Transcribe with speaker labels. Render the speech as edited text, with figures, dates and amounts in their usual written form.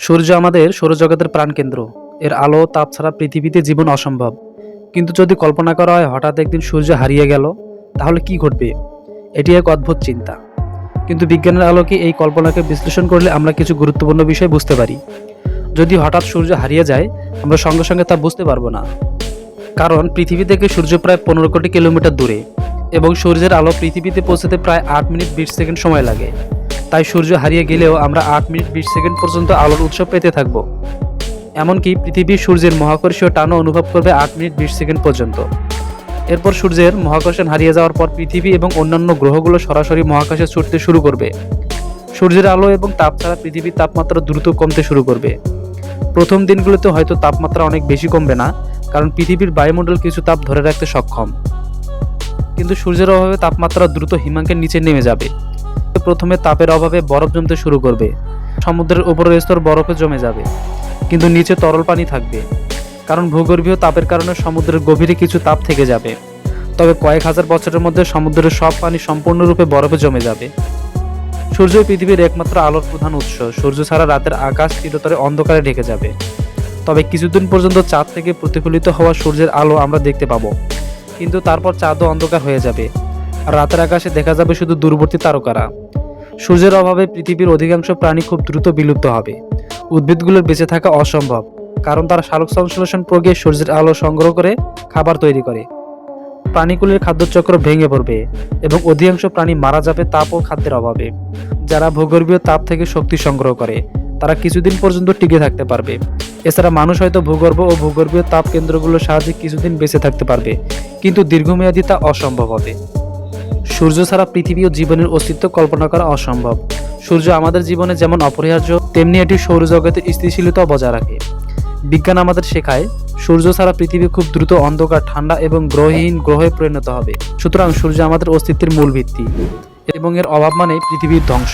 Speaker 1: সূর্য আমাদের সৌরজগতের প্রাণকেন্দ্র। এর আলো তাপ ছাড়া পৃথিবীতে জীবন অসম্ভব। কিন্তু যদি কল্পনা করা হয় হঠাৎ একদিন সূর্য হারিয়ে গেল, তাহলে কি ঘটবে? এটি এক অদ্ভুত চিন্তা। কিন্তু বিজ্ঞানের আলোকে এই কল্পনাকে বিশ্লেষণ করলে আমরা কিছু গুরুত্বপূর্ণ বিষয় বুঝতে পারি। যদি হঠাৎ সূর্য হারিয়ে যায়, আমরা সঙ্গে সঙ্গে তা বুঝতে পারবো না। কারণ পৃথিবী থেকে সূর্য প্রায় 15 কোটি কিলোমিটার দূরে এবং সূর্যের আলো পৃথিবীতে পৌঁছাতে প্রায় 8 মিনিট 20 সেকেন্ড সময় লাগে। তাই সূর্য হারিয়ে গেলেও আমরা 8 মিনিট 20 সেকেন্ড পর্যন্ত আলোর উৎস পেতে থাকব। এমনকি পৃথিবী সূর্যের মহাকর্ষীয় টানও অনুভব করবে 8 মিনিট 20 সেকেন্ড পর্যন্ত। এরপর সূর্যের মহাকর্ষণ হারিয়ে যাওয়ার পর পৃথিবী এবং অন্যান্য গ্রহগুলো সরাসরি মহাকাশে ছুটতে শুরু করবে। সূর্যের আলো এবং তাপ ছাড়া পৃথিবীর তাপমাত্রা দ্রুত কমতে শুরু করবে। প্রথম দিনগুলোতে হয়তো তাপমাত্রা অনেক বেশি কমবে না, কারণ পৃথিবীর বায়ুমণ্ডল কিছু তাপ ধরে রাখতে সক্ষম। কিন্তু সূর্যের অভাবে তাপমাত্রা দ্রুত হিমাঙ্কের নিচে নেমে যাবে। প্রথমে তাপের অভাবে বরফ জমতে শুরু করবে। সমুদ্রের উপরের স্তর বরফে জমে যাবে, কিন্তু নিচে তরল পানি থাকবে। কারণ ভূগর্ভীয় তাপের কারণে সমুদ্রের গভীরে কিছু তাপ থেকে যাবে। তবে কয়েক হাজার বছরের মধ্যে সমুদ্রের সব পানি সম্পূর্ণরূপে বরফে জমে যাবে। সূর্য পৃথিবীর একমাত্র আলোর প্রধান উৎস। সূর্য ছাড়া রাতের আকাশ চিরতরে অন্ধকারে ঢেকে যাবে। তবে কিছুদিন পর্যন্ত চাঁদ থেকে প্রতিফলিত হওয়া সূর্যের আলো আমরা দেখতে পাবো, কিন্তু তারপর চাঁদও অন্ধকার হয়ে যাবে আর রাতের আকাশে দেখা যাবে শুধু দূরবর্তী তারকারা। সূর্যের অভাবে পৃথিবীর অধিকাংশ প্রাণী খুব দ্রুত বিলুপ্ত হবে। উদ্ভিদগুলোর বেঁচে থাকা অসম্ভব, কারণ তারা সালোক সংশ্লেষণ প্রক্রিয়ায় সূর্যের আলো সংগ্রহ করে খাবার তৈরি করে। প্রাণীকুলের খাদ্যচক্র ভেঙে পড়বে এবং অধিকাংশ প্রাণী মারা যাবে তাপ ও খাদ্যের অভাবে। যারা ভূগর্ভীয় তাপ থেকে শক্তি সংগ্রহ করে তারা কিছুদিন পর্যন্ত টিকে থাকতে পারবে। এছাড়া মানুষ হয়তো ভূগর্ভ ও ভূগর্ভীয় তাপ কেন্দ্রগুলোর সাহায্যে কিছুদিন বেঁচে থাকতে পারবে, কিন্তু দীর্ঘমেয়াদী তা অসম্ভব হবে। সূর্য ছাড়া পৃথিবী ও জীবনের অস্তিত্ব কল্পনা করা অসম্ভব। সূর্য আমাদের জীবনে যেমন অপরিহার্য, তেমনি এটি সৌরজগতের স্থিতিশীলতা বজায় রাখে। বিজ্ঞান আমাদের শেখায় সূর্য ছাড়া পৃথিবী খুব দ্রুত অন্ধকার, ঠান্ডা এবং গ্রহহীন গ্রহে পরিণত হবে। সুতরাং সূর্য আমাদের অস্তিত্বের মূল ভিত্তি এবং এর অভাব মানেই পৃথিবীর ধ্বংস।